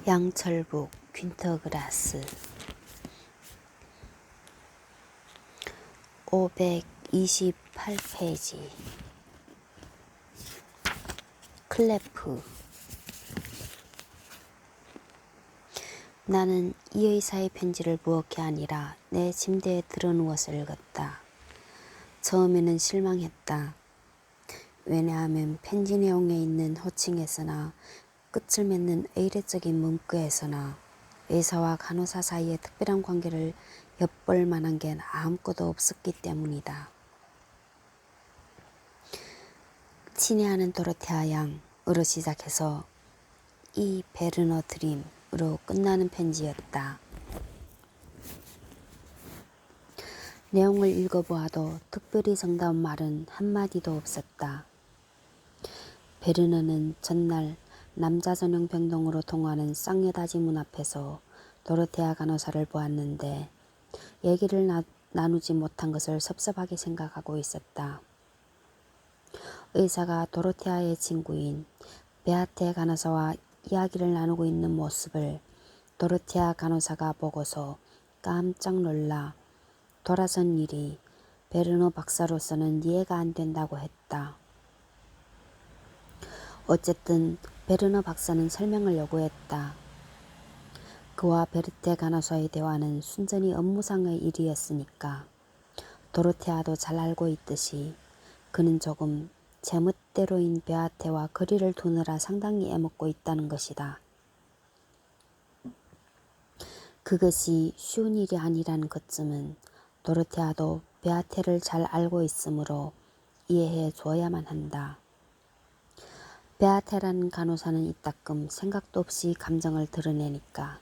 양철북 퀸터그라스 528페이지 클레프. 나는 이 의사의 편지를 무엇게 아니라 내 침대에 드러누워서 읽었다. 처음에는 실망했다. 왜냐하면 편지 내용에 있는 호칭에서나 끝을 맺는 의례적인 문구에서나 의사와 간호사 사이의 특별한 관계를 엿볼 만한 게 아무것도 없었기 때문이다. 친애하는 도로테아 양으로 시작해서 이 베르너 드림으로 끝나는 편지였다. 내용을 읽어보아도 특별히 정다운 말은 한마디도 없었다. 베르너는 전날 남자 전용 병동으로 통하는 쌍여다지 문 앞에서 도로테아 간호사를 보았는데 얘기를 나누지 못한 것을 섭섭하게 생각하고 있었다. 의사가 도로테아의 친구인 베아테 간호사와 이야기를 나누고 있는 모습을 도로테아 간호사가 보고서 깜짝 놀라 돌아선 일이 베르너 박사로서는 이해가 안 된다고 했다. 어쨌든 베르너 박사는 설명을 요구했다. 그와 베르테 간호사의 대화는 순전히 업무상의 일이었으니까 도로테아도 잘 알고 있듯이 그는 조금 제멋대로인 베아테와 거리를 두느라 상당히 애먹고 있다는 것이다. 그것이 쉬운 일이 아니라는 것쯤은 도로테아도 베아테를 잘 알고 있으므로 이해해 줘야만 한다. 베아테라는 간호사는 이따금 생각도 없이 감정을 드러내니까.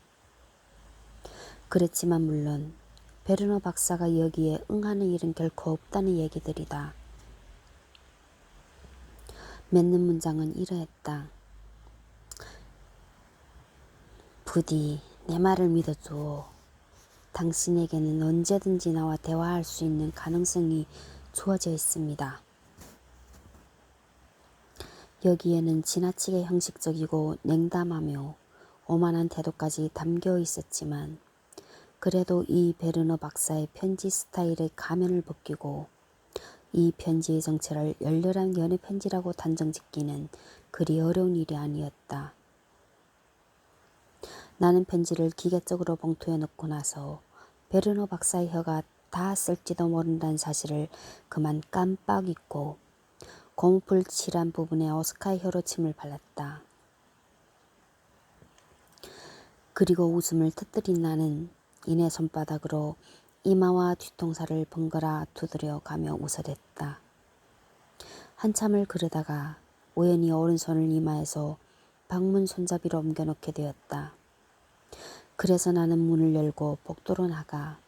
그렇지만 물론 베르너 박사가 여기에 응하는 일은 결코 없다는 얘기들이다. 맺는 문장은 이러했다. 부디 내 말을 믿어줘. 당신에게는 언제든지 나와 대화할 수 있는 가능성이 주어져 있습니다. 여기에는 지나치게 형식적이고 냉담하며 오만한 태도까지 담겨 있었지만 그래도 이 베르너 박사의 편지 스타일의 가면을 벗기고 이 편지의 정체를 열렬한 연애 편지라고 단정짓기는 그리 어려운 일이 아니었다. 나는 편지를 기계적으로 봉투에 넣고 나서 베르너 박사의 혀가 닿았을지도 모른다는 사실을 그만 깜빡 잊고 고무줄 칠한 부분에 오스카의 혀로 침을 발랐다. 그리고 웃음을 터뜨린 나는 이내 손바닥으로 이마와 뒤통수를 번갈아 두드려 가며 웃어댔다. 한참을 그러다가 우연히 오른손을 이마에서 방문 손잡이로 옮겨놓게 되었다. 그래서 나는 문을 열고 복도로 나가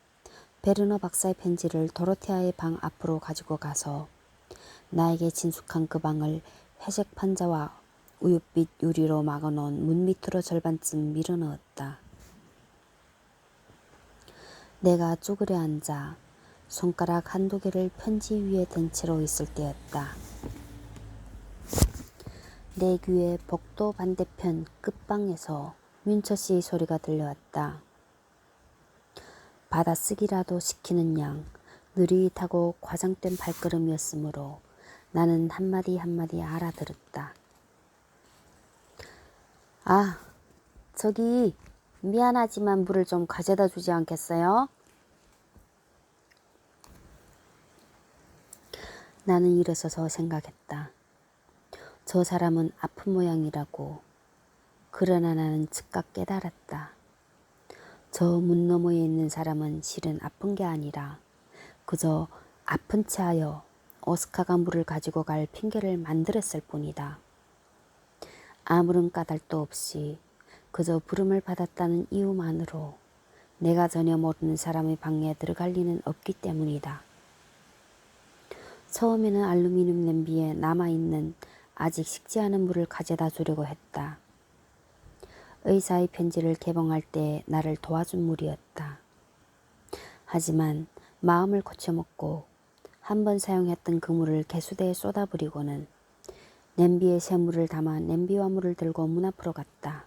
베르너 박사의 편지를 도로테아의 방 앞으로 가지고 가서 나에게 친숙한 그 방을 회색 판자와 우윳빛 유리로 막아놓은 문 밑으로 절반쯤 밀어넣었다. 내가 쪼그려 앉아 손가락 한두 개를 편지 위에 댄 채로 있을 때였다. 내 귀에 복도 반대편 끝방에서 윈처씨의 소리가 들려왔다. 받아쓰기라도 시키는 양 느릿하고 과장된 발걸음이었으므로 나는 한마디 한마디 알아들었다. 아, 저기 미안하지만 물을 좀 가져다 주지 않겠어요? 나는 일어서서 생각했다. 저 사람은 아픈 모양이라고. 그러나 나는 즉각 깨달았다. 저 문 너머에 있는 사람은 실은 아픈 게 아니라 그저 아픈 체하여 오스카가 물을 가지고 갈 핑계를 만들었을 뿐이다. 아무런 까닭도 없이 그저 부름을 받았다는 이유만으로 내가 전혀 모르는 사람의 방에 들어갈 리는 없기 때문이다. 처음에는 알루미늄 냄비에 남아있는 아직 식지 않은 물을 가져다 주려고 했다. 의사의 편지를 개봉할 때 나를 도와준 물이었다. 하지만 마음을 고쳐먹고 한 번 사용했던 그 물을 개수대에 쏟아부리고는 냄비에 새 물을 담아 냄비와 물을 들고 문 앞으로 갔다.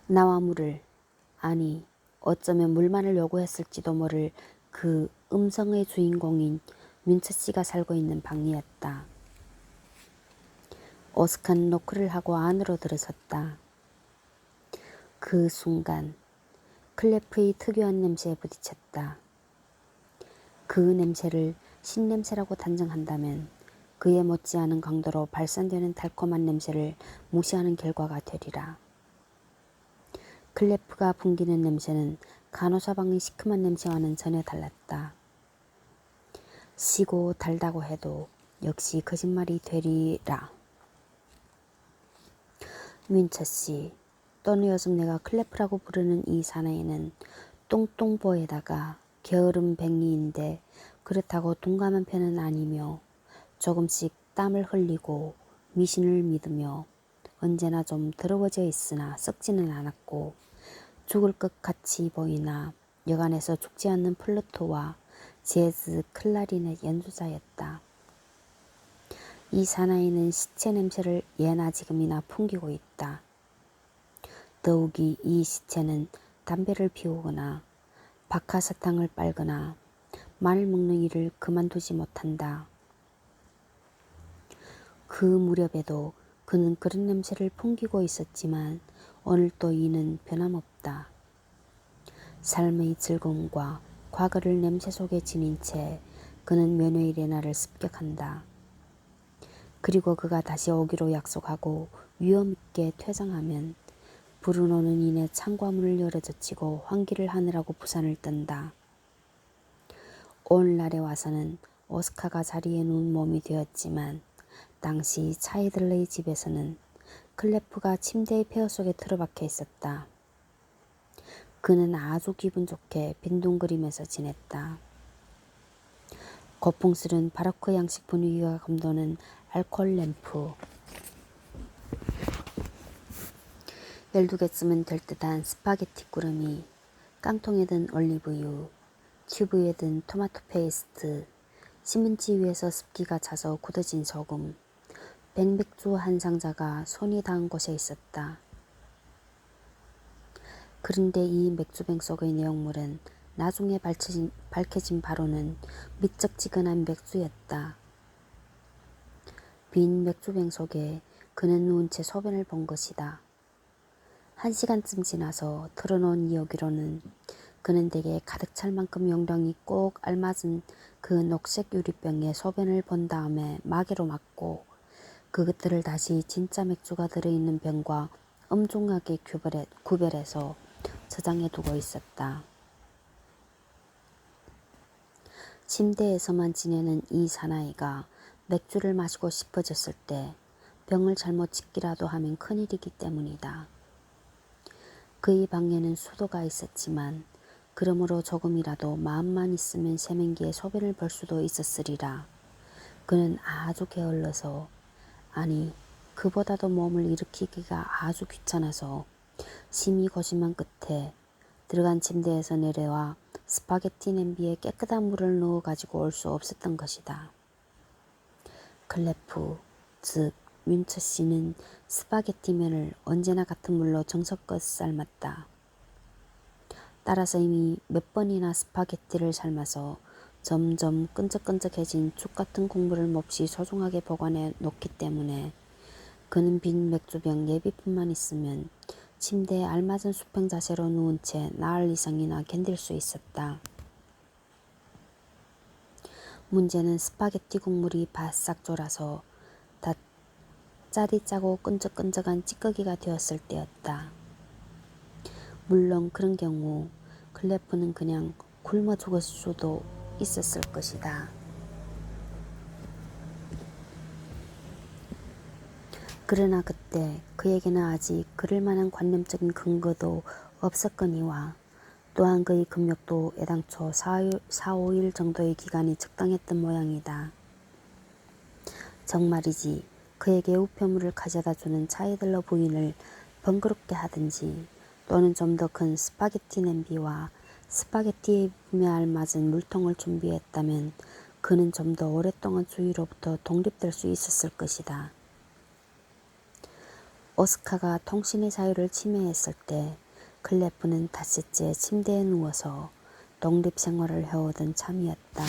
나와 물을, 아니 어쩌면 물만을 요구했을지도 모를 그 음성의 주인공인 민철 씨가 살고 있는 방이었다. 어색한 노크를 하고 안으로 들어섰다. 그 순간 클레프의 특유한 냄새에 부딪혔다. 그 냄새를 신냄새라고 단정한다면 그에 못지않은 강도로 발산되는 달콤한 냄새를 무시하는 결과가 되리라. 클레프가 풍기는 냄새는 간호사방의 시큼한 냄새와는 전혀 달랐다. 시고 달다고 해도 역시 거짓말이 되리라. 민철 씨, 또는 요즘 내가 클레프라고 부르는 이 사나이는 똥똥보에다가 게으름 뱅이인데 그렇다고 둔감한 편은 아니며 조금씩 땀을 흘리고 미신을 믿으며 언제나 좀 더러워져 있으나 썩지는 않았고 죽을 것 같이 보이나 여간에서 죽지 않는 플루토와 재즈, 클라리넷 연주자였다. 이 사나이는 시체 냄새를 예나 지금이나 풍기고 있다. 더욱이 이 시체는 담배를 피우거나 박하사탕을 빨거나 마늘 먹는 일을 그만두지 못한다. 그 무렵에도 그는 그런 냄새를 풍기고 있었지만 오늘 또 이는 변함없다. 삶의 즐거움과 과거를 냄새 속에 지닌 채 그는 면회일의 날을 습격한다. 그리고 그가 다시 오기로 약속하고 위험있게 퇴장하면 브루노는 이내 창과문을 열어젖히고 환기를 하느라고 부산을 뜬다. 오늘날에 와서는 오스카가 자리에 누운 몸이 되었지만 당시 차이들의 집에서는 클레프가 침대의 폐허 속에 틀어박혀 있었다. 그는 아주 기분 좋게 빈둥거리면서 지냈다. 고풍스런 바로크 양식 분위기가 감도는 알코올 램프, 12개쯤은 될 듯한 스파게티 구름이, 깡통에 든 올리브유, 튜브에 든 토마토 페이스트, 신문지 위에서 습기가 차서 굳어진 소금, 백맥주 한 상자가 손이 닿은 곳에 있었다. 그런데 이 맥주병 속의 내용물은 나중에 밝혀진 바로는 미적지근한 맥주였다. 빈 맥주병 속에 그는 누운 채 소변을 본 것이다. 1시간쯤 지나서 틀어놓은 이야기로는 그는 대개 가득 찰 만큼 용량이 꼭 알맞은 그 녹색 유리병에 소변을 본 다음에 마개로 막고 그것들을 다시 진짜 맥주가 들어있는 병과 엄중하게 구별해서 저장해 두고 있었다. 침대에서만 지내는 이 사나이가 맥주를 마시고 싶어졌을 때 병을 잘못 짓기라도 하면 큰일이기 때문이다. 그의 방에는 수도가 있었지만 그러므로 조금이라도 마음만 있으면 세면기에 소변을 볼 수도 있었으리라. 그는 아주 게을러서, 아니 그보다도 몸을 일으키기가 아주 귀찮아서 심히 고심한 끝에 들어간 침대에서 내려와 스파게티 냄비에 깨끗한 물을 넣어 가지고 올 수 없었던 것이다. 클레프, 즉 민철 씨는 스파게티면을 언제나 같은 물로 정성껏 삶았다. 따라서 이미 몇 번이나 스파게티를 삶아서 점점 끈적끈적해진 죽 같은 국물을 몹시 소중하게 보관해 놓기 때문에 그는 빈 맥주병 예비품만 있으면 침대에 알맞은 수평 자세로 누운 채 나흘 이상이나 견딜 수 있었다. 문제는 스파게티 국물이 바싹 졸아서 다 짤이 짜고 끈적끈적한 찌꺼기가 되었을 때였다. 물론 그런 경우 클레프는 그냥 굶어 죽을 수도 있었을 것이다. 그러나 그때 그에게는 아직 그럴 만한 관념적인 근거도 없었거니와 또한 그의 금욕도 애당초 4-5일 정도의 기간이 적당했던 모양이다. 정말이지 그에게 우편물을 가져다주는 차이들러 부인을 번거롭게 하든지 또는 좀 더 큰 스파게티 냄비와 스파게티에 품에 알맞은 물통을 준비했다면 그는 좀 더 오랫동안 주위로부터 독립될 수 있었을 것이다. 오스카가 통신의 자유를 침해했을 때 클레프는 닷새째 침대에 누워서 독립생활을 해오던 참이었다.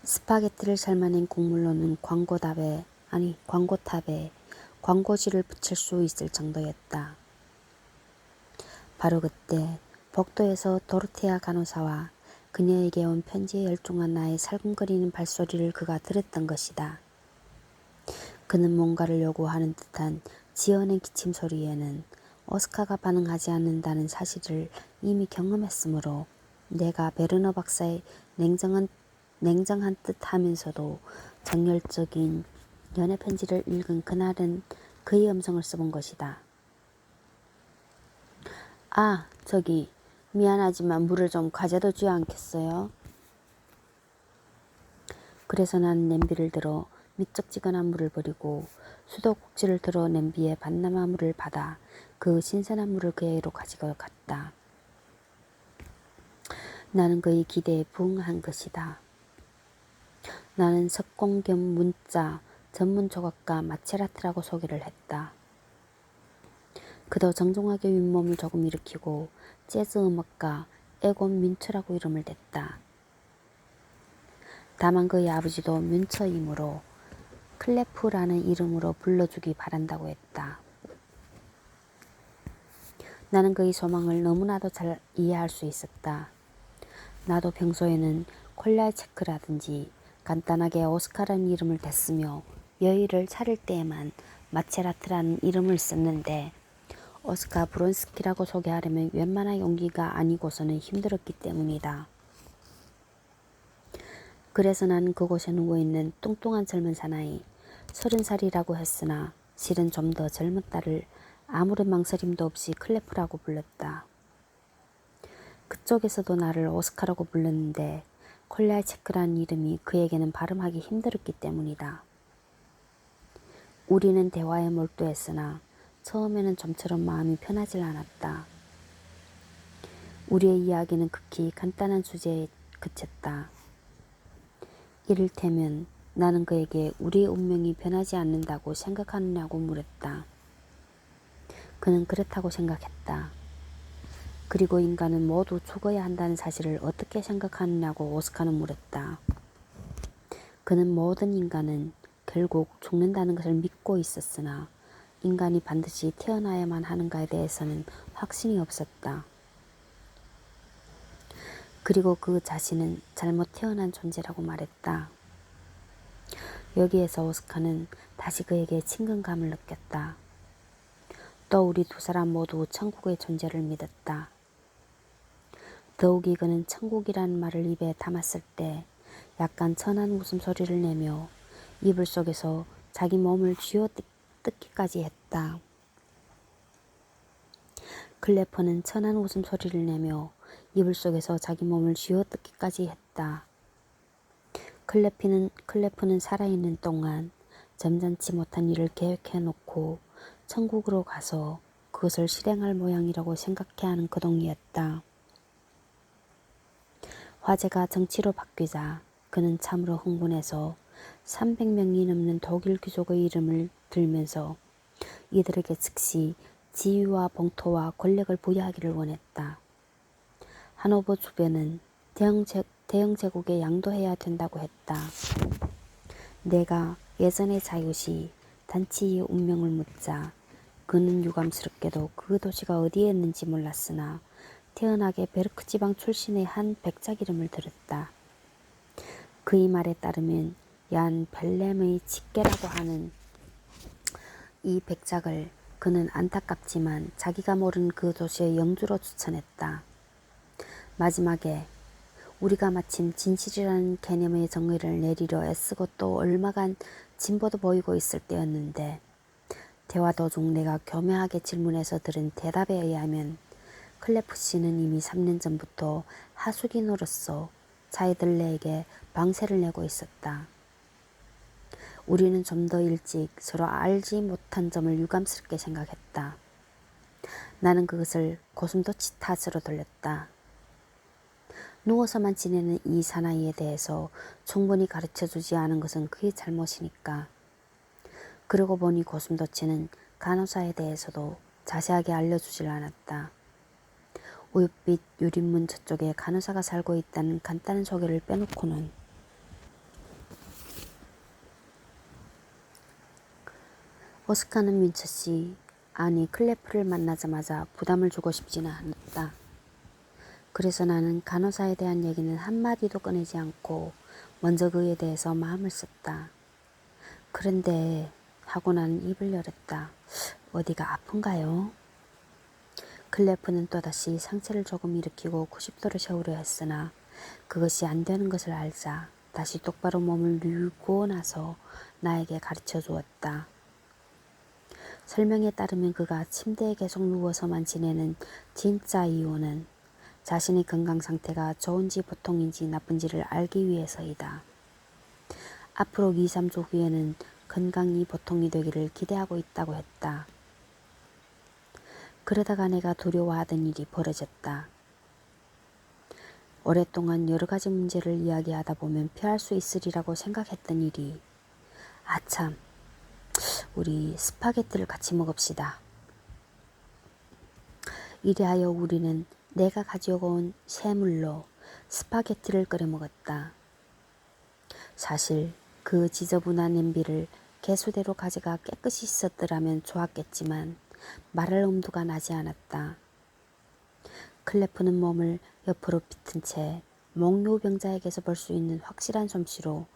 스파게티를 삶아낸 국물로는 광고탑에 광고지를 붙일 수 있을 정도였다. 바로 그때 복도에서 도르테아 간호사와 그녀에게 온 편지에 열중한 나의 살금거리는 발소리를 그가 들었던 것이다. 그는 뭔가를 요구하는 듯한 지어낸 기침 소리에는 오스카가 반응하지 않는다는 사실을 이미 경험했으므로 내가 베르너 박사의 냉정한 듯 하면서도 정열적인 연애 편지를 읽은 그날은 그의 음성을 써본 것이다. 아, 저기 미안하지만 물을 좀 가져다 줘야 않겠어요? 그래서 난 냄비를 들어 미적지근한 물을 버리고 수도꼭지를 들어 냄비에 반남아 물을 받아 그 신선한 물을 그에게로 가지고 갔다. 나는 그의 기대에 부응한 것이다. 나는 석공 겸 문자 전문 조각가 마체라트라고 소개를 했다. 그도 정중하게 윗몸을 조금 일으키고 재즈 음악가 에곤 뮌처라고 이름을 댔다. 다만 그의 아버지도 뮌처이므로 클레프라는 이름으로 불러주기 바란다고 했다. 나는 그의 소망을 너무나도 잘 이해할 수 있었다. 나도 평소에는 콜랴체크라든지 간단하게 오스카라는 이름을 댔으며 여의를 차릴 때에만 마체라트라는 이름을 썼는데 오스카 브론스키라고 소개하려면 웬만한 용기가 아니고서는 힘들었기 때문이다. 그래서 나는 그곳에 누워있는 뚱뚱한 젊은 사나이 30살이라고 했으나 실은 좀 더 젊은 딸을 아무런 망설임도 없이 클레프라고 불렀다. 그쪽에서도 나를 오스카라고 불렀는데 콜랴체크라는 이름이 그에게는 발음하기 힘들었기 때문이다. 우리는 대화에 몰두했으나 처음에는 좀처럼 마음이 편하질 않았다. 우리의 이야기는 극히 간단한 주제에 그쳤다. 이를테면 나는 그에게 우리의 운명이 변하지 않는다고 생각하느냐고 물었다. 그는 그렇다고 생각했다. 그리고 인간은 모두 죽어야 한다는 사실을 어떻게 생각하느냐고 오스카는 물었다. 그는 모든 인간은 결국 죽는다는 것을 믿고 있었으나 인간이 반드시 태어나야만 하는가에 대해서는 확신이 없었다. 그리고 그 자신은 잘못 태어난 존재라고 말했다. 여기에서 오스카는 다시 그에게 친근감을 느꼈다. 또 우리 두 사람 모두 천국의 존재를 믿었다. 더욱이 그는 천국이라는 말을 입에 담았을 때 약간 천한 웃음소리를 내며 이불 속에서 자기 몸을 쥐어뜯기까지 했다. 클레퍼는 천한 웃음소리를 내며 이불 속에서 자기 몸을 쥐어뜯기까지 했다. 클레프는 살아있는 동안 점잖지 못한 일을 계획해놓고 천국으로 가서 그것을 실행할 모양이라고 생각해 하는 그동이었다. 화제가 정치로 바뀌자 그는 참으로 흥분해서 300명이 넘는 독일 귀족의 이름을 들면서 이들에게 즉시 지위와 봉토와 권력을 부여하기를 원했다. 하노버 주변은 대영 제국에 양도해야 된다고 했다. 내가 예전의 자유시 단치의 운명을 묻자 그는 유감스럽게도 그 도시가 어디에 있는지 몰랐으나 태연하게 베르크 지방 출신의 한 백작 이름을 들었다. 그의 말에 따르면 얀 벨렘의 직계라고 하는 이 백작을 그는 안타깝지만 자기가 모르는 그 도시의 영주로 추천했다. 마지막에 우리가 마침 진실이라는 개념의 정의를 내리려 애쓰고 또 얼마간 진보도 보이고 있을 때였는데 대화 도중 내가 교묘하게 질문해서 들은 대답에 의하면 클레프 씨는 이미 3년 전부터 하숙인으로서 자이들레에게 방세를 내고 있었다. 우리는 좀 더 일찍 서로 알지 못한 점을 유감스럽게 생각했다. 나는 그것을 고슴도치 탓으로 돌렸다. 누워서만 지내는 이 사나이에 대해서 충분히 가르쳐주지 않은 것은 그의 잘못이니까. 그러고 보니 고슴도치는 간호사에 대해서도 자세하게 알려주질 않았다. 우윳빛 유리문 저쪽에 간호사가 살고 있다는 간단한 소개를 빼놓고는 오스카는 민처씨, 아니 클레프를 만나자마자 부담을 주고 싶지는 않았다. 그래서 나는 간호사에 대한 얘기는 한마디도 꺼내지 않고 먼저 그에 대해서 마음을 썼다. 그런데 하고 나는 입을 열었다. 어디가 아픈가요? 클레프는 또다시 상체를 조금 일으키고 90도로 세우려 했으나 그것이 안 되는 것을 알자 다시 똑바로 몸을 뉘고 나서 나에게 가르쳐 주었다. 설명에 따르면 그가 침대에 계속 누워서만 지내는 진짜 이유는 자신의 건강 상태가 좋은지 보통인지 나쁜지를 알기 위해서이다. 앞으로 2, 3주 후에는 건강이 보통이 되기를 기대하고 있다고 했다. 그러다가 내가 두려워하던 일이 벌어졌다. 오랫동안 여러 가지 문제를 이야기하다 보면 피할 수 있으리라고 생각했던 일이 아참, 우리 스파게티를 같이 먹읍시다. 이리하여 우리는 내가 가지고 온 새물로 스파게티를 끓여 먹었다. 사실 그 지저분한 냄비를 개수대로 가져가 깨끗이 씻었더라면 좋았겠지만 말할 엄두가 나지 않았다. 클레프는 몸을 옆으로 비튼 채 몽유병자에게서 볼 수 있는 확실한 솜씨로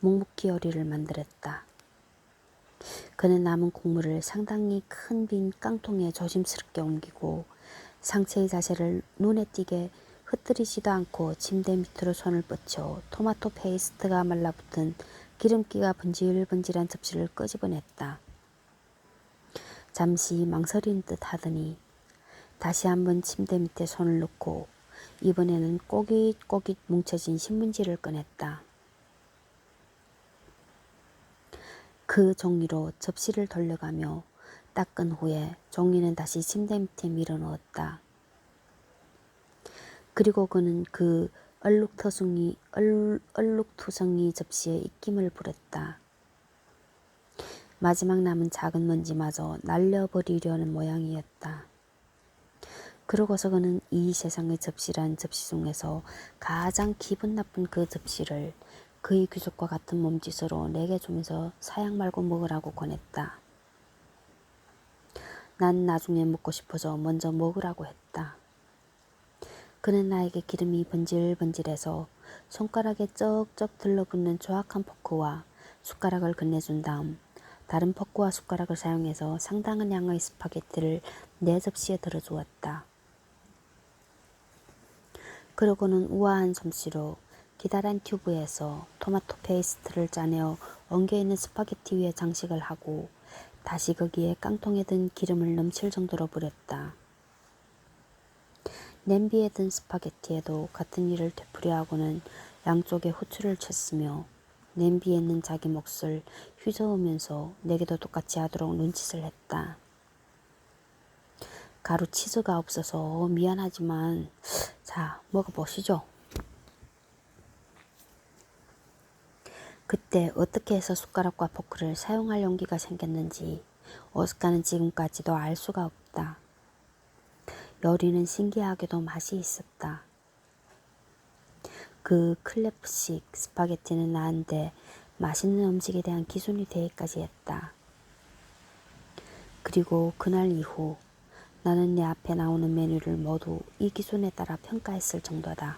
묵묵히 요리를 만들었다. 그는 남은 국물을 상당히 큰 빈 깡통에 조심스럽게 옮기고 상체의 자세를 눈에 띄게 흩뜨리지도 않고 침대 밑으로 손을 뻗쳐 토마토 페이스트가 말라붙은 기름기가 번질번질한 접시를 끄집어냈다. 잠시 망설이는 듯 하더니 다시 한번 침대 밑에 손을 넣고 이번에는 꼬깃꼬깃 뭉쳐진 신문지를 꺼냈다. 그 종이로 접시를 돌려가며 닦은 후에 종이는 다시 침대 밑에 밀어넣었다. 그리고 그는 그 얼룩투성이 접시에 입김을 부렸다. 마지막 남은 작은 먼지마저 날려버리려는 모양이었다. 그러고서 그는 이 세상의 접시란 접시 중에서 가장 기분 나쁜 그 접시를 그의 귀족과 같은 몸짓으로 내게 주면서 사양 말고 먹으라고 권했다. 난 나중에 먹고 싶어서 먼저 먹으라고 했다. 그는 나에게 기름이 번질번질해서 손가락에 쩍쩍 들러붙는 조악한 포크와 숟가락을 건네준 다음 다른 포크와 숟가락을 사용해서 상당한 양의 스파게티를 내 접시에 들어주었다. 그러고는 우아한 솜씨로 기다란 튜브에서 토마토 페이스트를 짜내어 엉겨있는 스파게티 위에 장식을 하고 다시 거기에 깡통에 든 기름을 넘칠 정도로 부렸다. 냄비에 든 스파게티에도 같은 일을 되풀이 하고는 양쪽에 후추를 쳤으며 냄비에 있는 자기 몫을 휘저으면서 내게도 똑같이 하도록 눈짓을 했다. 가루 치즈가 없어서 미안하지만 자, 먹어보시죠. 그때 어떻게 해서 숟가락과 포크를 사용할 용기가 생겼는지 오스카는 지금까지도 알 수가 없다. 요리는 신기하게도 맛이 있었다. 그 클레프식 스파게티는 나한테 맛있는 음식에 대한 기준이 되기까지 했다. 그리고 그날 이후 나는 내 앞에 나오는 메뉴를 모두 이 기준에 따라 평가했을 정도다.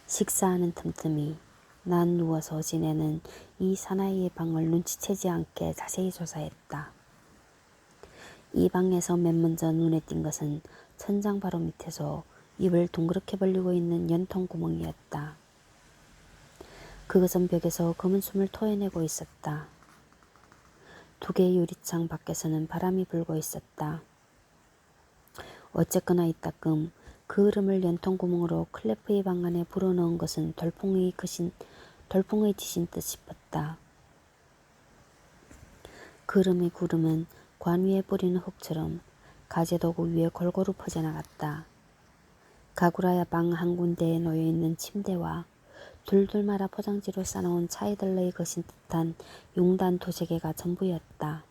식사하는 틈틈이 난 누워서 지내는 이 사나이의 방을 눈치채지 않게 자세히 조사했다. 이 방에서 맨 먼저 눈에 띈 것은 천장 바로 밑에서 입을 둥그렇게 벌리고 있는 연통 구멍이었다. 그것은 벽에서 검은 숨을 토해내고 있었다. 두 개의 유리창 밖에서는 바람이 불고 있었다. 어쨌거나 이따금 그 흐름을 연통 구멍으로 클레프의 방 안에 불어넣은 것은 돌풍의 짓인 듯 싶었다. 그름의 구름은 관 위에 뿌리는 흙처럼 가재도구 위에 골고루 퍼져나갔다. 가구라야 방 한 군데에 놓여있는 침대와 둘둘 말아 포장지로 싸놓은 차이들레의 것인 듯한 용단 도시개가 전부였다.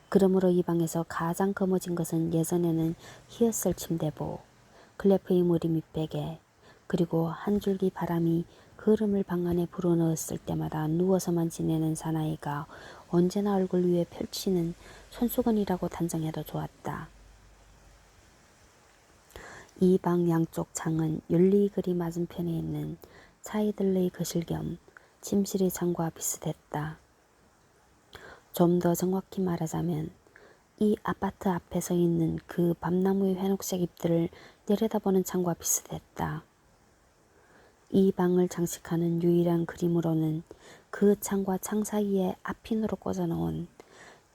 그러므로 이 방에서 가장 거머쥔 것은 예전에는 히었을 침대보, 클레프의 머리 밑베개, 그리고 한 줄기 바람이 그름을 방 안에 불어넣었을 때마다 누워서만 지내는 사나이가 언제나 얼굴 위에 펼치는 손수건이라고 단정해도 좋았다. 이 방 양쪽 창은 윤리그리 맞은편에 있는 차이들레의 거실 겸 침실의 창과 비슷했다. 좀 더 정확히 말하자면 이 아파트 앞에 서 있는 그 밤나무의 회녹색 잎들을 내려다보는 창과 비슷했다. 이 방을 장식하는 유일한 그림으로는 그 창과 창 사이에 앞핀으로 꽂아놓은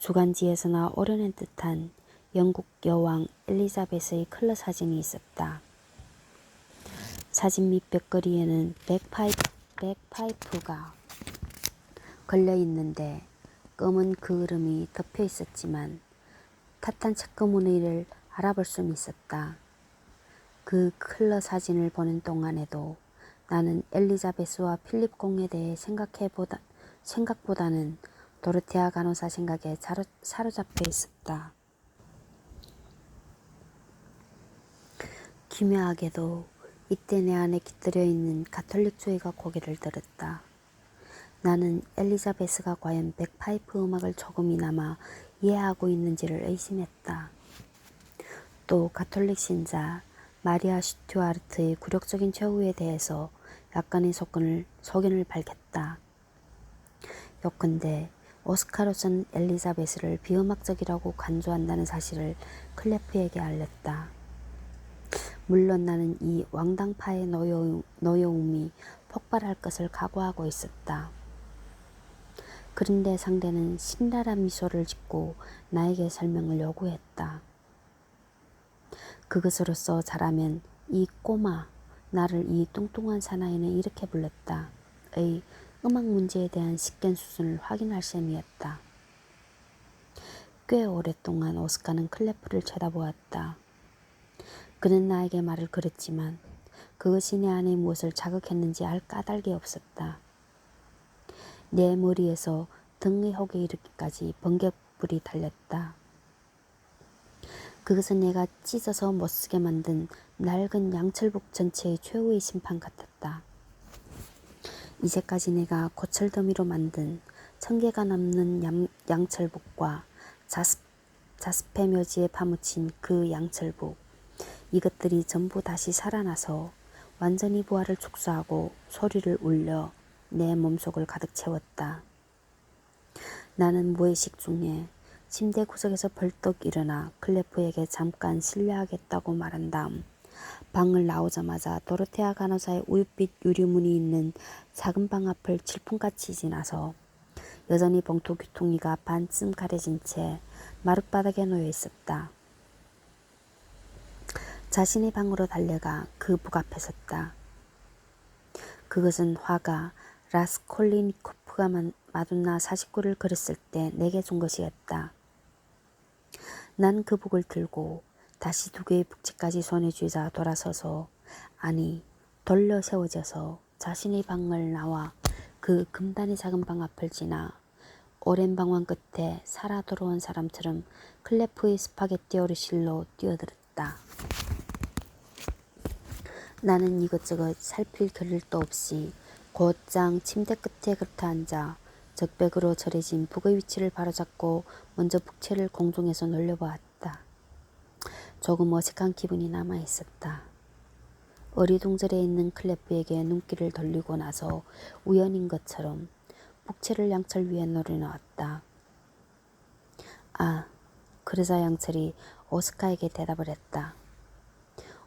주간지에서나 오려낸 듯한 영국 여왕 엘리자베스의 컬러 사진이 있었다. 사진 밑 벽걸이에는 백파이프가 걸려 있는데 검은 그을음이 덮여 있었지만 타탄 체크무늬를 알아볼 수는 있었다. 그 컬러 사진을 보는 동안에도 나는 엘리자베스와 필립 공에 대해 생각보다는 도르테아 간호사 생각에 사로잡혀 있었다. 기묘하게도 이때 내 안에 깃들여 있는 가톨릭주의가 고개를 들었다. 나는 엘리자베스가 과연 백파이프 음악을 조금이나마 이해하고 있는지를 의심했다. 또 가톨릭 신자 마리아 슈튜아르트의 굴욕적인 최후에 대해서 약간의 소견을 밝혔다. 요컨대 오스카로선 엘리자베스를 비음악적이라고 간주한다는 사실을 클레프에게 알렸다. 물론 나는 이 왕당파의 노여움이 폭발할 것을 각오하고 있었다. 그런데 상대는 신랄한 미소를 짓고 나에게 설명을 요구했다. 그것으로서 잘하면 이 꼬마, 나를 이 뚱뚱한 사나이는 이렇게 불렀다. 의 음악 문제에 대한 식견 수준을 확인할 셈이었다. 꽤 오랫동안 오스카는 클레프를 쳐다보았다. 그는 나에게 말을 걸었지만 그것이 내 안에 무엇을 자극했는지 알 까닭이 없었다. 내 머리에서 등의 혹에 이르기까지 번개불이 달렸다. 그것은 내가 찢어서 못쓰게 만든 낡은 양철북 전체의 최후의 심판 같았다. 이제까지 내가 고철더미로 만든 1000개가 넘는 양철북과 자스페 묘지에 파묻힌 그 양철북, 이것들이 전부 다시 살아나서 완전히 부활을 축소하고 소리를 울려 내 몸속을 가득 채웠다. 나는 무의식 중에 침대 구석에서 벌떡 일어나 클레프에게 잠깐 실례하겠다고 말한 다음 방을 나오자마자 도르테아 간호사의 우윳빛 유리문이 있는 작은 방 앞을 질풍같이 지나서 여전히 봉투 귀퉁이가 반쯤 가려진 채 마룻바닥에 놓여 있었다. 자신의 방으로 달려가 그 북 앞에 섰다. 그것은 화가 라스콜리니코프가 마둔나 49를 그렸을 때 내게 준 것이었다. 난 그 북을 들고 다시 두 개의 북지까지 손에 쥐자 돌아서서, 아니 돌려 세워져서 자신의 방을 나와 그 금단의 작은 방 앞을 지나 오랜 방황 끝에 살아 돌아온 사람처럼 클레프의 스파게티 오르실로 뛰어들었다. 나는 이것저것 살필 겨를도 없이 곧장 침대 끝에 겉에 앉아 적백으로 절해진 북의 위치를 바로잡고 먼저 북채를 공중에서 놀려보았다. 조금 어색한 기분이 남아있었다. 어리둥절해 있는 클레프에게 눈길을 돌리고 나서 우연인 것처럼 북채를 양철 위에 내려놓았다. 아, 그러자 양철이 오스카에게 대답을 했다.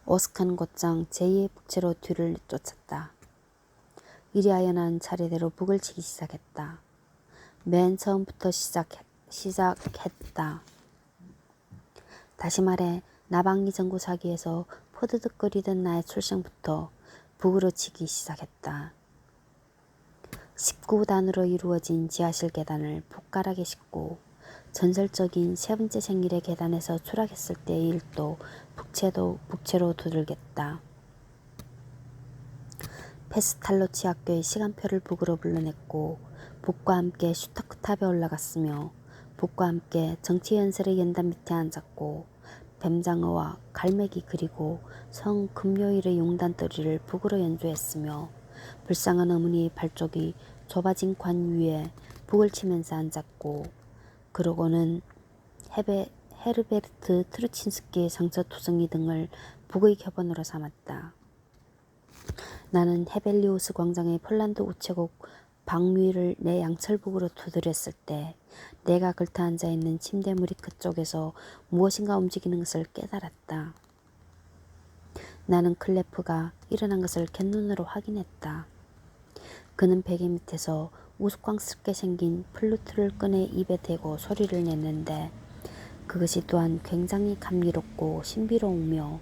오스카는 곧장 제2의 북채로 뒤를 쫓았다. 이리하여 나는 차례대로 북을 치기 시작했다. 맨 처음부터 시작했다. 다시 말해 나방이 전구 사기에서 포드득거리던 나의 출생부터 북으로 치기 시작했다. 19단으로 이루어진 지하실 계단을 북가락에 싣고 전설적인 세 번째 생일의 계단에서 추락했을 때의 일도 북채로 두들겼다. 페스탈로치 학교의 시간표를 북으로 불러냈고 북과 함께 슈터크탑에 올라갔으며 북과 함께 정치연설의 연단 밑에 앉았고 뱀장어와 갈매기 그리고 성 금요일의 용단떠리를 북으로 연주했으며 불쌍한 어머니의 발쪽이 좁아진 관 위에 북을 치면서 앉았고 그러고는 헤르베르트 트루친스키의 상처투성이 등을 북의 격언으로 삼았다. 나는 헤벨리우스 광장의 폴란드 우체국 방위를 내 양철북으로 두드렸을 때 내가 걸터 앉아있는 침대 머리끝 쪽에서 무엇인가 움직이는 것을 깨달았다. 나는 클레프가 일어난 것을 갯눈으로 확인했다. 그는 베개 밑에서 우스꽝스럽게 생긴 플루트를 꺼내 입에 대고 소리를 냈는데 그것이 또한 굉장히 감미롭고 신비로우며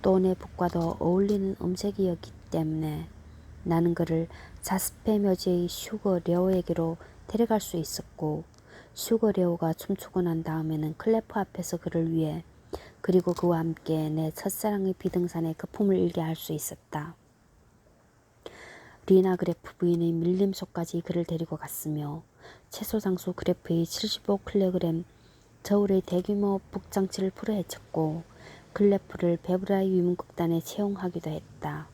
또 내 북과도 어울리는 음색이었기 때문에 나는 그를 자스페 묘지의 슈거 레오에게로 데려갈 수 있었고 슈거 레오가 춤추고 난 다음에는 클레프 앞에서 그를 위해 그리고 그와 함께 내 첫사랑의 비등산에 거품을 일게 할 수 있었다. 리나 그래프 부인의 밀림소까지 그를 데리고 갔으며 채소 장수 그래프의 75kg 저울의 대규모 북장치를 풀어헤쳤고 클레프를 베브라의 위문극단에 채용하기도 했다.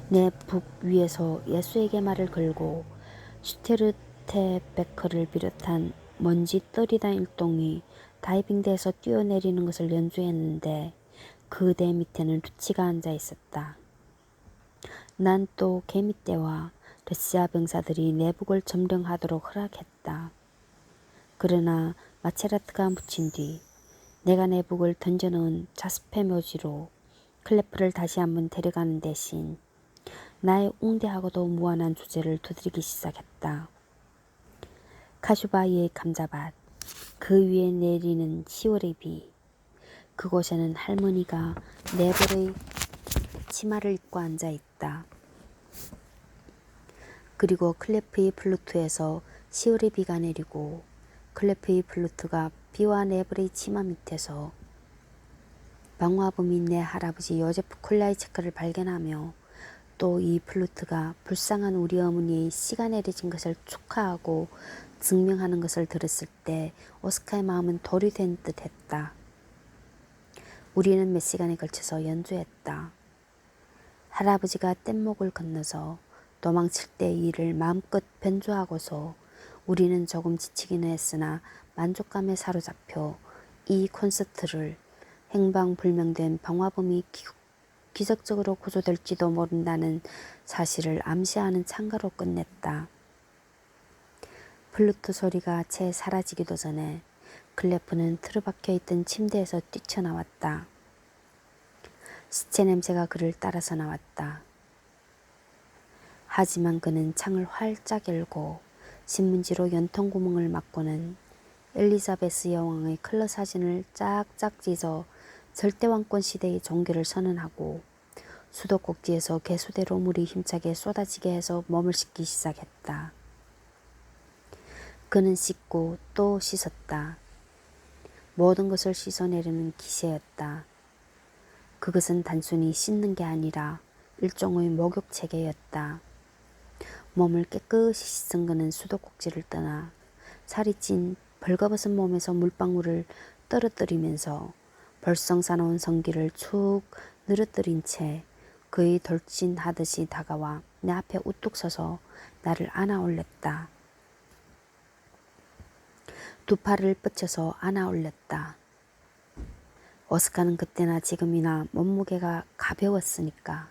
내 북 위에서 예수에게 말을 걸고 슈테르테베커를 비롯한 먼지 떨이단 일동이 다이빙대에서 뛰어내리는 것을 연주했는데 그 대 밑에는 루치가 앉아 있었다. 난 또 개미떼와 러시아 병사들이 내북을 점령하도록 허락했다. 그러나 마체라트가 묻힌 뒤 내가 내북을 던져놓은 자스페 묘지로 클레프를 다시 한번 데려가는 대신 나의 웅대하고도 무한한 주제를 두드리기 시작했다. 카슈바이의 감자밭, 그 위에 내리는 10월의 비, 그곳에는 할머니가 네벌의 치마를 입고 앉아있다. 그리고 클레프의 플루트에서 10월의 비가 내리고 클레프의 플루트가 비와 네벌의 치마 밑에서 방화범인 내 할아버지 요제프 콜라이체크를 발견하며 또 이 플루트가 불쌍한 우리 어머니의 씨가 내려진 것을 축하하고 증명하는 것을 들었을 때 오스카의 마음은 돌이 된 듯 했다. 우리는 몇 시간에 걸쳐서 연주했다. 할아버지가 뗏목을 건너서 도망칠 때의 일을 마음껏 변주하고서 우리는 조금 지치기는 했으나 만족감에 사로잡혀 이 콘서트를 행방불명된 방화범이 기적적으로 구조될지도 모른다는 사실을 암시하는 찬가로 끝냈다. 플루트 소리가 채 사라지기도 전에 클레프는 틀어박혀 있던 침대에서 뛰쳐나왔다. 시체 냄새가 그를 따라서 나왔다. 하지만 그는 창을 활짝 열고 신문지로 연통 구멍을 막고는 엘리자베스 여왕의 컬러 사진을 짝짝 찢어 절대왕권 시대의 종교를 선언하고 수도꼭지에서 개수대로 물이 힘차게 쏟아지게 해서 몸을 씻기 시작했다. 그는 씻고 또 씻었다. 모든 것을 씻어내려는 기세였다. 그것은 단순히 씻는 게 아니라 일종의 목욕 체계였다. 몸을 깨끗이 씻은 그는 수도꼭지를 떠나 살이 찐 벌거벗은 몸에서 물방울을 떨어뜨리면서 벌썽 사나운 성기를 축 늘어뜨린 채 그의 돌진하듯이 다가와 내 앞에 우뚝 서서 나를 안아 올렸다. 두 팔을 뻗쳐서 안아 올렸다. 오스카는 그때나 지금이나 몸무게가 가벼웠으니까.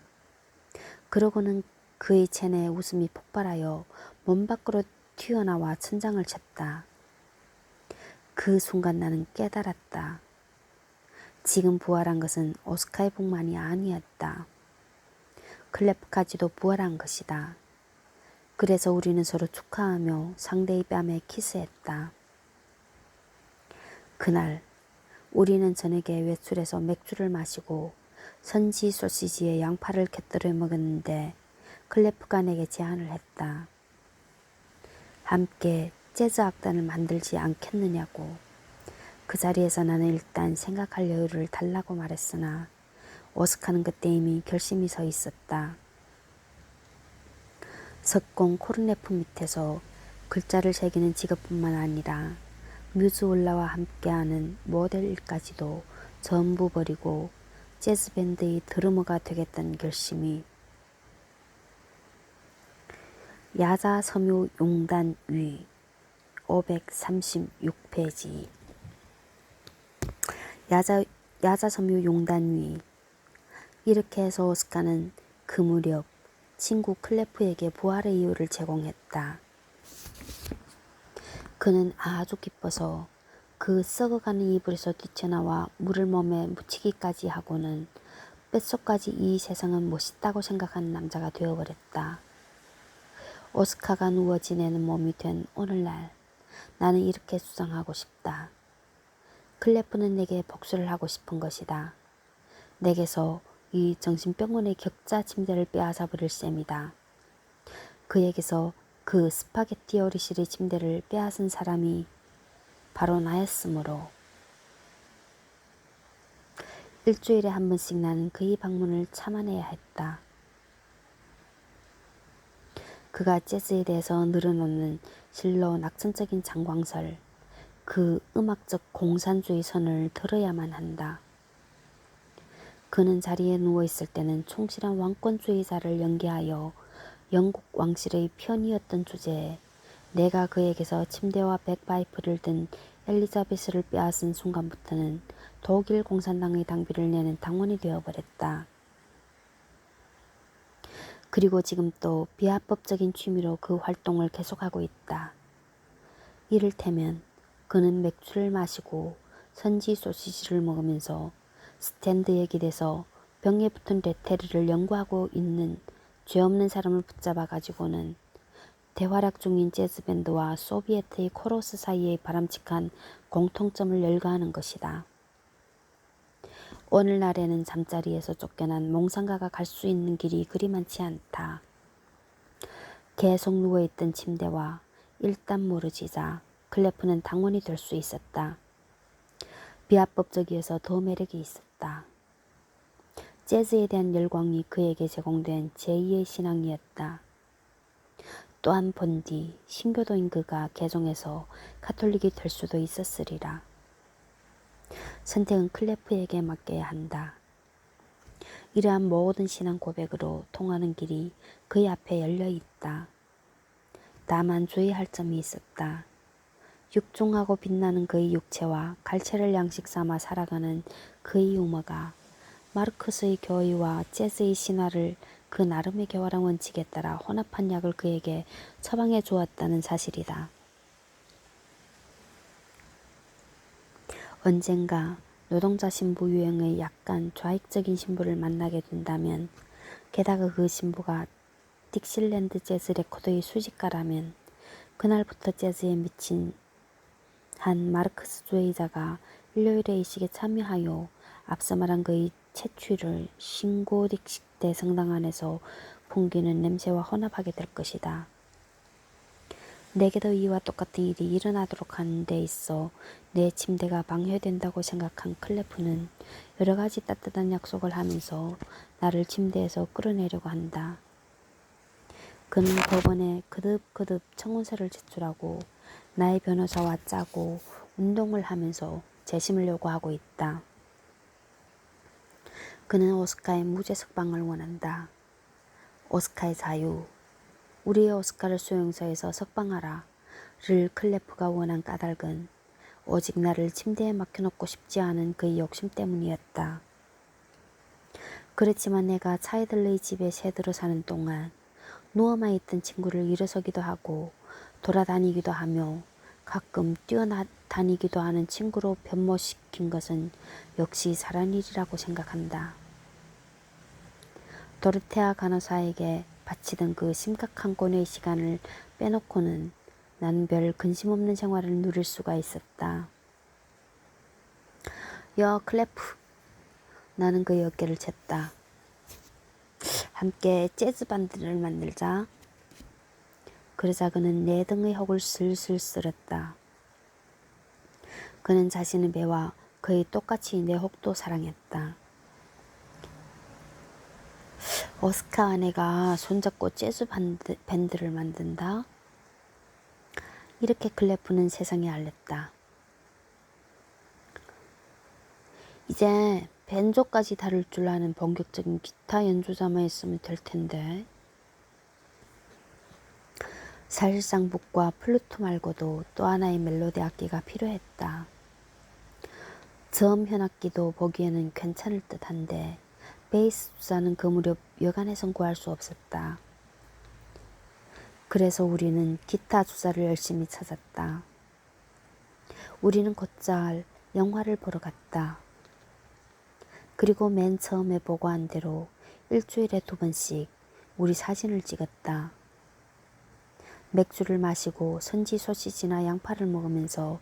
그러고는 그의 체내에 웃음이 폭발하여 몸 밖으로 튀어나와 천장을 쳤다. 그 순간 나는 깨달았다. 지금 부활한 것은 오스카의 복만이 아니었다. 클레프까지도 부활한 것이다. 그래서 우리는 서로 축하하며 상대의 뺨에 키스했다. 그날 우리는 저녁에 외출해서 맥주를 마시고 선지 소시지에 양파를 곁들여 먹었는데 클레프가 내게 제안을 했다. 함께 재즈 악단을 만들지 않겠느냐고. 그 자리에서 나는 일단 생각할 여유를 달라고 말했으나 오스카는 그때 이미 결심이 서 있었다. 석공 코르네프 밑에서 글자를 새기는 직업뿐만 아니라 뮤즈올라와 함께하는 모델 일까지도 전부 버리고 재즈밴드의 드러머가 되겠다는 결심이 야자섬유용단 위 536페이지 야자섬유용단 위 이렇게 해서 오스카는 그 무렵 친구 클레프에게 부활의 이유를 제공했다. 그는 아주 기뻐서 그 썩어가는 이불에서 뛰쳐나와 물을 몸에 묻히기까지 하고는 뼛속까지 이 세상은 멋있다고 생각하는 남자가 되어버렸다. 오스카가 누워 지내는 몸이 된 오늘날 나는 이렇게 수상하고 싶다. 클레프는 내게 복수를 하고 싶은 것이다. 내게서 이 정신병원의 격자 침대를 빼앗아 버릴 셈이다. 그에게서 그 스파게티 요리실의 침대를 빼앗은 사람이 바로 나였으므로 일주일에 한 번씩 나는 그의 방문을 참아내야 했다. 그가 재즈에 대해서 늘어놓는 실로 낙천적인 장광설, 그 음악적 공산주의 선을 들어야만 한다. 그는 자리에 누워있을 때는 충실한 왕권주의자를 연기하여 영국 왕실의 편이었던 주제에 내가 그에게서 침대와 백파이프를 든 엘리자베스를 빼앗은 순간부터는 독일 공산당의 당비를 내는 당원이 되어버렸다. 그리고 지금 또 비합법적인 취미로 그 활동을 계속하고 있다. 이를테면 그는 맥주를 마시고 선지 소시지를 먹으면서 스탠드에 기대서 병에 붙은 레테르를 연구하고 있는 죄 없는 사람을 붙잡아 가지고는 대활약 중인 재즈밴드와 소비에트의 코러스 사이의 바람직한 공통점을 열거하는 것이다. 오늘날에는 잠자리에서 쫓겨난 몽상가가 갈 수 있는 길이 그리 많지 않다. 계속 누워있던 침대와 일단 모르지자 클레프는 당원이 될 수 있었다. 비합법적이어서 더 매력이 있었다. 재즈에 대한 열광이 그에게 제공된 제2의 신앙이었다. 또한 본디 신교도인 그가 개종해서 가톨릭이 될 수도 있었으리라. 선택은 클레프에게 맡겨야 한다. 이러한 모든 신앙 고백으로 통하는 길이 그의 앞에 열려 있다. 다만 주의할 점이 있었다. 육중하고 빛나는 그의 육체와 갈채를 양식 삼아 살아가는 그의 유머가 마르크스의 교의와 재즈의 신화를 그 나름의 교활한 원칙에 따라 혼합한 약을 그에게 처방해 주었다는 사실이다. 언젠가 노동자 신부 유형의 약간 좌익적인 신부를 만나게 된다면, 게다가 그 신부가 딕실랜드 재즈 레코드의 수집가라면 그날부터 재즈에 미친 한 마르크스주의자가 일요일에 의식에 참여하여 앞서 말한 그의 채취를 신고딕식대 성당 안에서 풍기는 냄새와 혼합하게 될 것이다. 내게도 이와 똑같은 일이 일어나도록 하는 데 있어 내 침대가 방해된다고 생각한 클레프는 여러 가지 따뜻한 약속을 하면서 나를 침대에서 끌어내려고 한다. 그는 법원에 거듭 청원서를 제출하고 나의 변호사와 짜고 운동을 하면서 재심을 요구하고 있다. 그는 오스카의 무죄 석방을 원한다. 오스카의 자유, 우리의 오스카를 수용소에서 석방하라 를 클레프가 원한 까닭은 오직 나를 침대에 맡겨놓고 싶지 않은 그의 욕심 때문이었다. 그렇지만 내가 차이들의 집에 새들어 사는 동안 누워만 있던 친구를 일어서기도 하고 돌아다니기도 하며 가끔 뛰어다니기도 하는 친구로 변모시킨 것은 역시 잘한 일이라고 생각한다. 도르테아 간호사에게 바치던 그 심각한 고뇌의 시간을 빼놓고는 나는 별 근심 없는 생활을 누릴 수가 있었다. 여 클레프, 나는 그의 어깨를 챘다. 함께 재즈 반드를 만들자. 그러자 그는 내 등의 혹을 슬슬 쓸었다. 그는 자신의 배와 거의 똑같이 내 혹도 사랑했다. 오스카 아내가 손잡고 재즈 밴드를 만든다. 이렇게 클레프는 세상에 알렸다. 이제 벤조까지 다룰 줄 아는 본격적인 기타 연주자만 있으면 될 텐데. 사실상 북과 플루트 말고도 또 하나의 멜로디 악기가 필요했다. 저음 현악기도 보기에는 괜찮을 듯한데 베이스 주자는 그 무렵 여간에선 구할 수 없었다. 그래서 우리는 기타 주자를 열심히 찾았다. 우리는 곧잘 영화를 보러 갔다. 그리고 맨 처음에 보고한 대로 일주일에 2번씩 우리 사진을 찍었다. 맥주를 마시고 선지 소시지나 양파를 먹으면서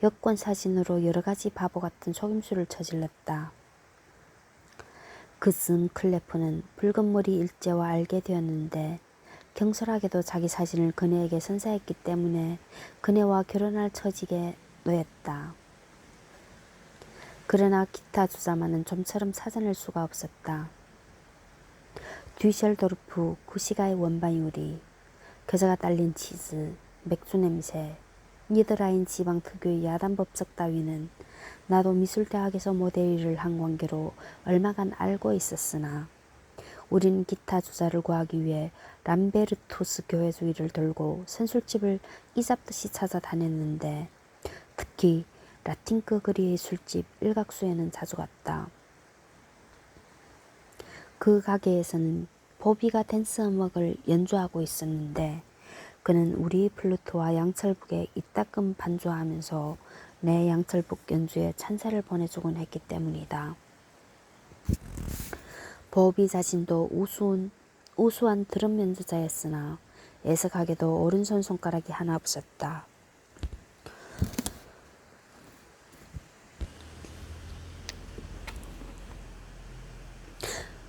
여권 사진으로 여러가지 바보 같은 속임수를 저질렀다. 그쯤 클레프는 붉은 머리 일제와 알게 되었는데 경솔하게도 자기 사진을 그네에게 선사했기 때문에 그네와 결혼할 처지에 놓였다. 그러나 기타 주자만은 좀처럼 찾아낼 수가 없었다. 뒤셜도르프 구시가의 원반 요리, 겨자가 딸린 치즈, 맥주 냄새, 니더라인 지방 특유의 야단 법석 따위는 나도 미술대학에서 모델 일을 한 관계로 얼마간 알고 있었으나 우리는 기타 주자를 구하기 위해 람베르투스 교회 주위를 돌고 선술집을 이잡듯이 찾아다녔는데 특히 라틴크 거리의 술집 일각수에는 자주 갔다. 그 가게에서는 보비가 댄스 음악을 연주하고 있었는데 그는 우리 플루트와 양철북에 이따금 반주하면서 내 양철북 연주에 찬사를 보내주곤 했기 때문이다. 보비 자신도 우수한 드럼 연주자였으나 애석하게도 오른손 손가락이 하나 없었다.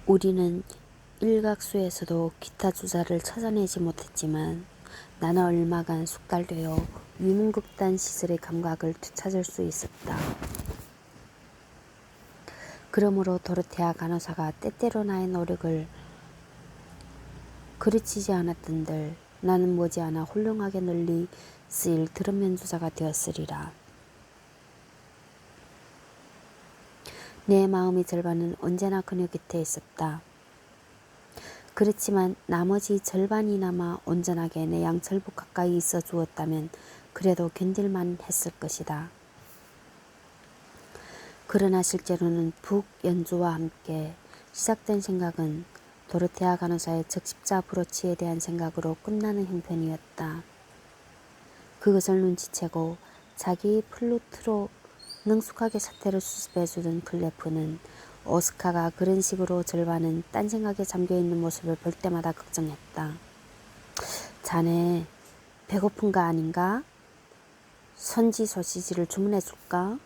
우리는 일각수에서도 기타 주자를 찾아내지 못했지만 나는 얼마간 숙달되어 위문극단 시설의 감각을 되찾을 수 있었다. 그러므로 도르테아 간호사가 때때로 나의 노력을 그르치지 않았던들 나는 머지않아 훌륭하게 널리 쓰일 드럼 연주자가 되었으리라. 내 마음의 절반은 언제나 그녀 곁에 있었다. 그렇지만 나머지 절반이나마 온전하게 내 양철북 가까이 있어 주었다면 그래도 견딜만 했을 것이다. 그러나 실제로는 북 연주와 함께 시작된 생각은 도르테아 간호사의 적십자 브로치에 대한 생각으로 끝나는 형편이었다. 그것을 눈치채고 자기 플루트로 능숙하게 사태를 수습해주던 클레프는 오스카가 그런 식으로 절반은 딴 생각에 잠겨있는 모습을 볼 때마다 걱정했다. 자네 배고픈가 아닌가? 선지 소시지를 주문해줄까?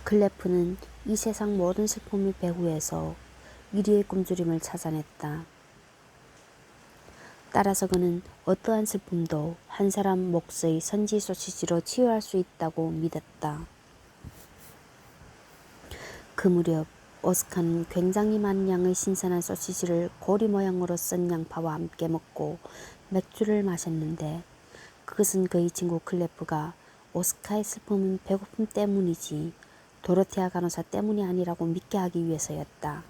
클레프는 이 세상 모든 슬픔의 배후에서 위리의 굶주림을 찾아냈다. 따라서 그는 어떠한 슬픔도 한 사람 몫의 선지 소시지로 치유할 수 있다고 믿었다. 그 무렵 오스카는 굉장히 많은 양의 신선한 소시지를 고리 모양으로 쓴 양파와 함께 먹고 맥주를 마셨는데 그것은 그의 친구 클레프가 오스카의 슬픔은 배고픔 때문이지 도로테아 간호사 때문이 아니라고 믿게 하기 위해서였다.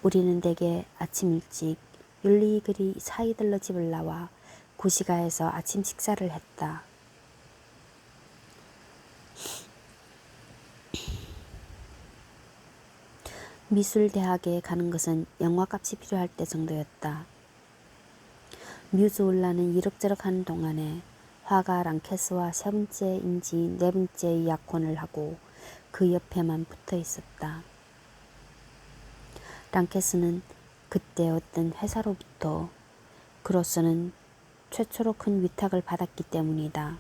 우리는 대개 아침 일찍 윤리 그리 사이들러 집을 나와 구시가에서 아침 식사를 했다. 미술대학에 가는 것은 영화값이 필요할 때 정도였다. 뮤즈 올라는 이럭저럭 하는 동안에 화가 랑케스와 3번째인지 4번째의 약혼을 하고 그 옆에만 붙어 있었다. 랑케스는 그때 어떤 회사로부터 그로서는 최초로 큰 위탁을 받았기 때문이다.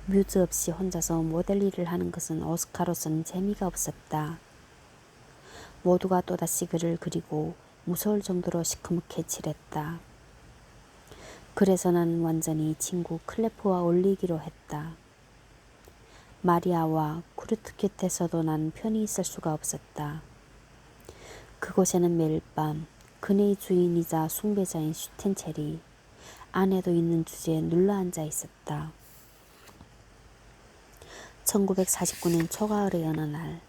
뮤즈 없이 혼자서 모델 일을 하는 것은 오스카로서는 재미가 없었다. 모두가 또다시 그를 그리고 무서울 정도로 시커멓게 칠했다. 그래서 나는 완전히 친구 클레프와 어울리기로 했다. 마리아와 쿠르트 곁에서도 난 편히 있을 수가 없었다. 그곳에는 매일 밤 그네의 주인이자 숭배자인 슈텐첼이 아내도 있는 주제에 눌러앉아 있었다. 1949년 초가을의 어느 날